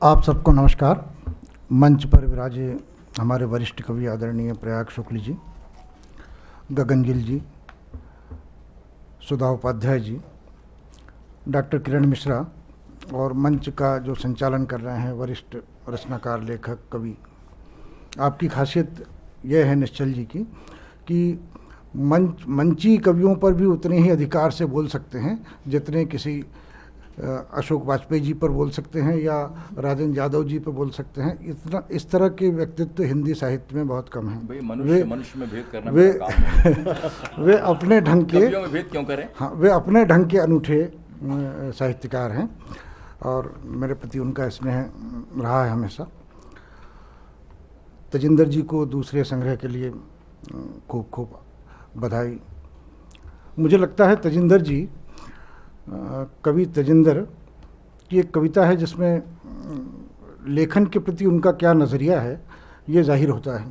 आप सबको नमस्कार। मंच पर विराजे हमारे वरिष्ठ कवि आदरणीय प्रयाग शुक्ल जी, गगन गिल जी, सुधा उपाध्याय जी, डॉक्टर किरण मिश्रा और मंच का जो संचालन कर रहे हैं वरिष्ठ रचनाकार, लेखक, कवि। आपकी खासियत यह है निश्चल जी की कि मंची कवियों पर भी उतने ही अधिकार से बोल सकते हैं जितने किसी अशोक वाजपेयी जी पर बोल सकते हैं या राजेंद्र यादव जी पर बोल सकते हैं। इतना इस तरह के व्यक्तित्व हिंदी साहित्य में बहुत कम हैं। मनुष्य में भेद करना वे काम है। वे अपने ढंग के, कवियों में भेद क्यों करें? हाँ, वे अपने ढंग के अनूठे साहित्यकार हैं और मेरे प्रति उनका स्नेह रहा है हमेशा। तजिंदर जी को दूसरे संग्रह के लिए खूब खूब बधाई। मुझे लगता है तजिंदर जी, कवि तजिंदर की एक कविता है जिसमें लेखन के प्रति उनका क्या नज़रिया है ये जाहिर होता है।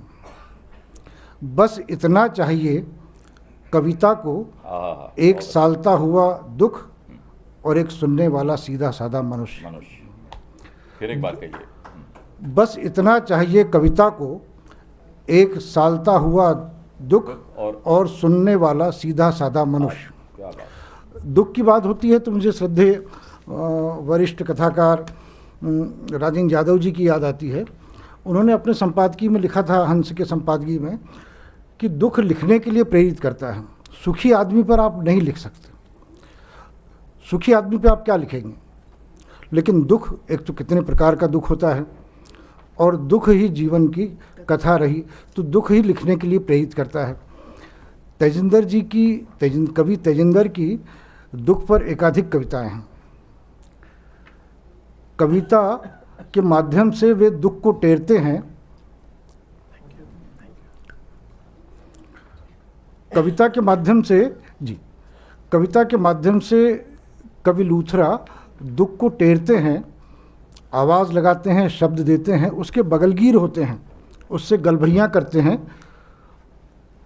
बस इतना चाहिए कविता को, एक सालता हुआ दुख और एक सुनने वाला सीधा साधा मनुष्य। फिर एक बार कहिए। बस इतना चाहिए कविता को, एक सालता हुआ दुख और सुनने वाला सीधा साधा मनुष्य। क्या बात। दुख की बात होती है तो मुझे श्रद्धेय वरिष्ठ कथाकार राजेंद्र यादव जी की याद आती है। उन्होंने अपने संपादकीय में लिखा था, हंस के संपादकीय में, कि दुख लिखने के लिए प्रेरित करता है। सुखी आदमी पर आप नहीं लिख सकते। सुखी आदमी पे आप क्या लिखेंगे? लेकिन दुख, एक तो कितने प्रकार का दुख होता है और दुख ही जीवन की कथा रही, तो दुख ही लिखने के लिए प्रेरित करता है। तजिंदर जी की, कवि तजिंदर की दुख पर एकाधिक कविताएं हैं। कविता के माध्यम से वे दुख को टेरते हैं। कविता के माध्यम से कवि लूथरा दुख को टेरते हैं, आवाज़ लगाते हैं, शब्द देते हैं, उसके बगलगीर होते हैं, उससे गलभैयाँ करते हैं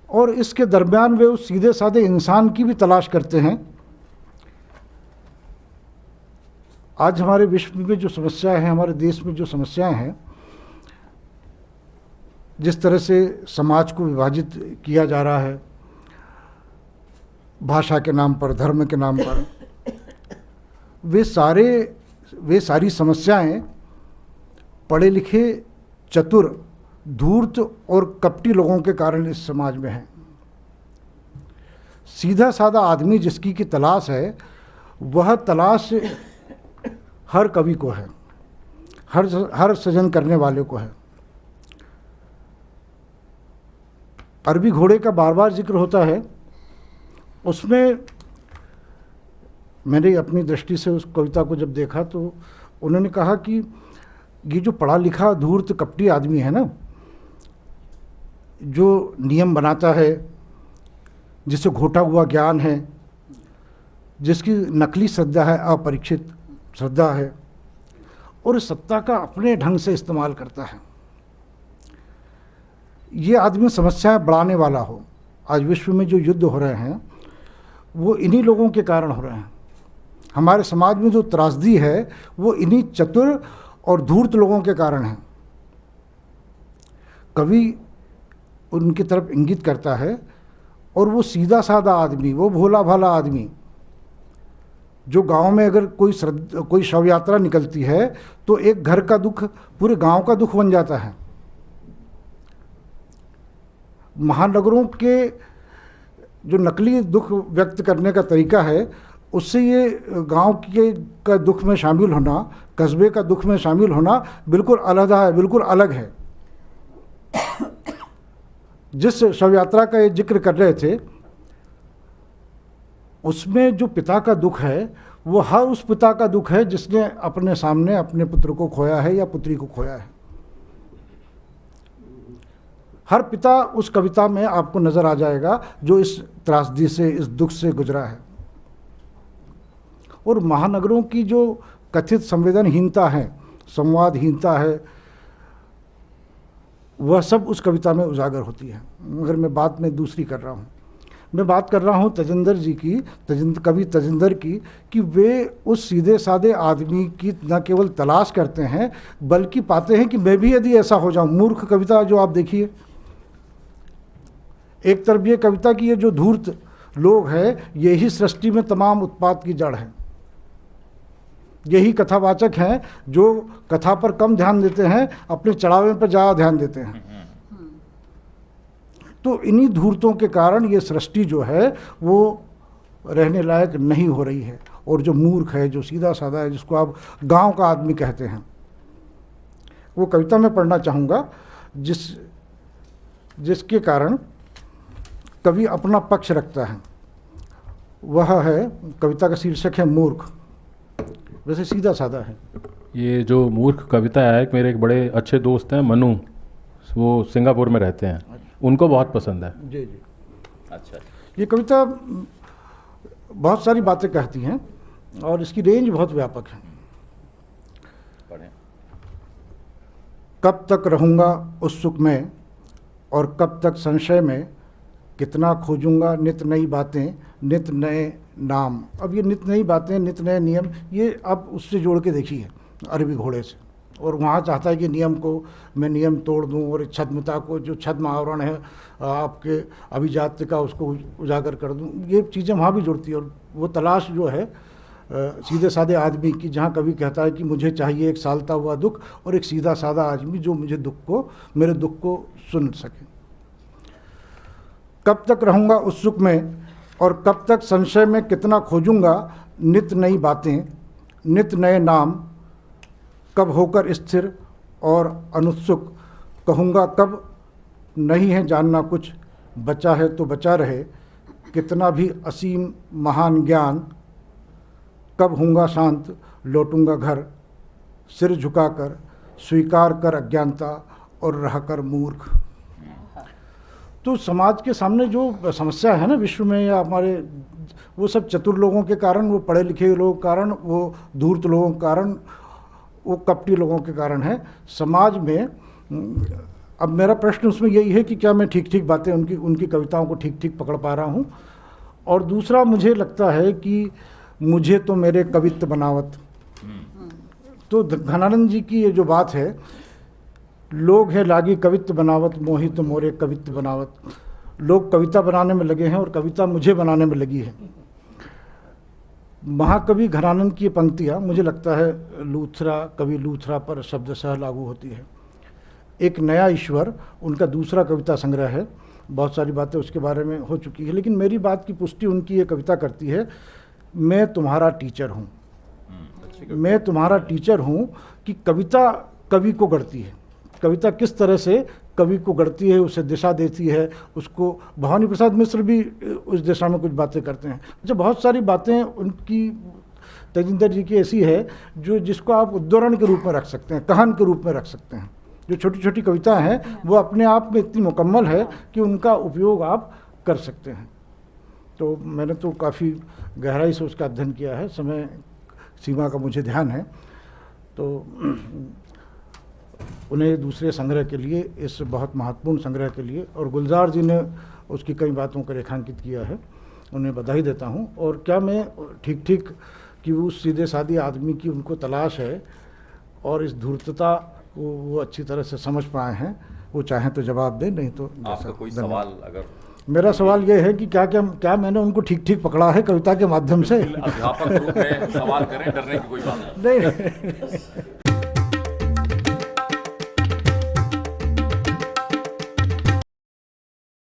और इसके दरमियान वे उस सीधे साधे इंसान की भी तलाश करते हैं। आज हमारे विश्व में जो समस्याएं हैं, हमारे देश में जो समस्याएं हैं, जिस तरह से समाज को विभाजित किया जा रहा है भाषा के नाम पर, धर्म के नाम पर, वे सारी समस्याएं पढ़े लिखे, चतुर, धूर्त और कपटी लोगों के कारण इस समाज में है। सीधा साधा आदमी जिसकी की तलाश है, वह तलाश हर कवि को है, हर सृजन करने वाले को है। अरबी घोड़े का बार बार जिक्र होता है। उसमें मैंने अपनी दृष्टि से उस कविता को जब देखा तो उन्होंने कहा कि ये जो पढ़ा लिखा धूर्त कपटी आदमी है ना, जो नियम बनाता है, जिसे घोटा हुआ ज्ञान है, जिसकी नकली श्रद्धा है, अपरीक्षित श्रद्धा है, और इस सत्ता का अपने ढंग से इस्तेमाल करता है, ये आदमी समस्याएं बढ़ाने वाला हो। आज विश्व में जो युद्ध हो रहे हैं वो इन्हीं लोगों के कारण हो रहे हैं। हमारे समाज में जो त्रासदी है वो इन्हीं चतुर और धूर्त लोगों के कारण है। कवि उनकी तरफ इंगित करता है और वो सीधा साधा आदमी, वो भोला भाला आदमी, जो गांव में अगर कोई शव यात्रा निकलती है तो एक घर का दुख पूरे गांव का दुख बन जाता है। महानगरों के जो नकली दुख व्यक्त करने का तरीका है, उससे ये गांव के का दुख में शामिल होना, कस्बे का दुख में शामिल होना बिल्कुल अलग है, बिल्कुल अलग है। जिस शव यात्रा का ये जिक्र कर रहे थे, उसमें जो पिता का दुख है वो हर उस पिता का दुख है जिसने अपने सामने अपने पुत्र को खोया है या पुत्री को खोया है। हर पिता उस कविता में आपको नजर आ जाएगा जो इस त्रासदी से, इस दुख से गुजरा है। और महानगरों की जो कथित संवेदनहीनता है, संवादहीनता है, वह सब उस कविता में उजागर होती है। मगर मैं बात में दूसरी कर रहा हूँ। मैं बात कर रहा हूँ तजिंदर जी की, कवि तजिंदर की, कि वे उस सीधे साधे आदमी की न केवल तलाश करते हैं बल्कि पाते हैं कि मैं भी यदि ऐसा हो जाऊँ। मूर्ख कविता जो आप देखिए, एक तरफ ये कविता की ये जो धूर्त लोग हैं, यही सृष्टि में तमाम उत्पात की जड़ है। यही कथावाचक हैं जो कथा पर कम ध्यान देते हैं, अपने चढ़ावे पर ज़्यादा ध्यान देते हैं। तो इन्हीं धूर्तों के कारण ये सृष्टि जो है वो रहने लायक नहीं हो रही है। और जो मूर्ख है, जो सीधा साधा है, जिसको आप गांव का आदमी कहते हैं, वो कविता में पढ़ना चाहूँगा जिसके कारण कवि अपना पक्ष रखता है। वह है, कविता का शीर्षक है मूर्ख। वैसे सीधा साधा है ये जो मूर्ख कविता है। मेरे एक बड़े अच्छे दोस्त हैं मनु, वो सिंगापुर में रहते हैं, उनको बहुत पसंद है। जी जी। अच्छा। ये कविता बहुत सारी बातें कहती हैं और इसकी रेंज बहुत व्यापक है। पढ़ें। कब तक रहूँगा उत्सुक में और कब तक संशय में, कितना खोजूंगा नित नई बातें, नित नए नाम। अब ये नित नई बातें, नित नए नियम, ये अब उससे जोड़ के देखिए अरबी घोड़े से। और वहाँ चाहता है कि नियम को मैं नियम तोड़ दूँ और छद्मता को, जो छद्म आवरण है आपके अभिजात्य का, उसको उजागर कर दूँ। ये चीज़ें वहाँ भी जुड़ती है। और वो तलाश जो है सीधे साधे आदमी की, जहाँ कभी कहता है कि मुझे चाहिए एक सालता हुआ दुख और एक सीधा साधा आदमी जो मुझे मेरे दुख को सुन सके। कब तक रहूँगा उत्सुक में और कब तक संशय में, कितना खोजूंगा नित नई बातें, नित नए नाम। कब होकर स्थिर और अनुत्सुक कहूँगा कब, नहीं है जानना कुछ, बचा है तो बचा रहे, कितना भी असीम महान ज्ञान। कब होऊंगा शांत, लौटूंगा घर, सिर झुकाकर स्वीकार कर अज्ञानता और रहकर मूर्ख। तो समाज के सामने जो समस्या है ना विश्व में, या हमारे, वो सब चतुर लोगों के कारण, वो पढ़े लिखे लोगों के कारण, वो धूर्त लोगों के कारण, वो कपटी लोगों के कारण है समाज में। अब मेरा प्रश्न उसमें यही है कि क्या मैं ठीक ठीक बातें, उनकी कविताओं को ठीक ठीक पकड़ पा रहा हूँ। और दूसरा, मुझे लगता है कि मुझे तो मेरे कवित्व बनावत। तो घनानंद जी की ये जो बात है, लोग है लागी कवित्व बनावत, मोहित तो मोरे कवित्व बनावत। लोग कविता बनाने में लगे हैं और कविता मुझे बनाने में लगी है। महाकवि घनानंद की ये पंक्तियाँ मुझे लगता है कवि लूथरा पर शब्दशः लागू होती है। एक नया ईश्वर उनका दूसरा कविता संग्रह है। बहुत सारी बातें उसके बारे में हो चुकी है, लेकिन मेरी बात की पुष्टि उनकी ये कविता करती है, मैं तुम्हारा टीचर हूँ। मैं तुम्हारा टीचर हूँ कि कविता कवि को गढ़ती है। कविता किस तरह से कवि को गढ़ती है, उसे दिशा देती है, उसको। भवानी प्रसाद मिश्र भी उस दिशा में कुछ बातें करते हैं। अच्छा, बहुत सारी बातें उनकी, तजिंदर जी की ऐसी है जिसको आप उद्धरण के रूप में रख सकते हैं, कहान के रूप में रख सकते हैं। जो छोटी छोटी कविताएं हैं वो अपने आप में इतनी मुकम्मल है कि उनका उपयोग आप कर सकते हैं। तो मैंने तो काफ़ी गहराई से उसका अध्ययन किया है, समय सीमा का मुझे ध्यान है। तो उन्हें दूसरे संग्रह के लिए, इस बहुत महत्वपूर्ण संग्रह के लिए, और गुलजार जी ने उसकी कई बातों को रेखांकित किया है, उन्हें बधाई देता हूँ। और क्या मैं ठीक ठीक कि उस सीधे साधे आदमी की उनको तलाश है और इस धूर्तता को वो अच्छी तरह से समझ पाए हैं। वो चाहें तो जवाब दें, नहीं तो आपका कोई सवाल अगर। मेरा सवाल ये है कि क्या मैंने उनको ठीक ठीक पकड़ा है कविता के माध्यम से? अध्यापक रूप में सवाल करें, डरने की कोई बात नहीं।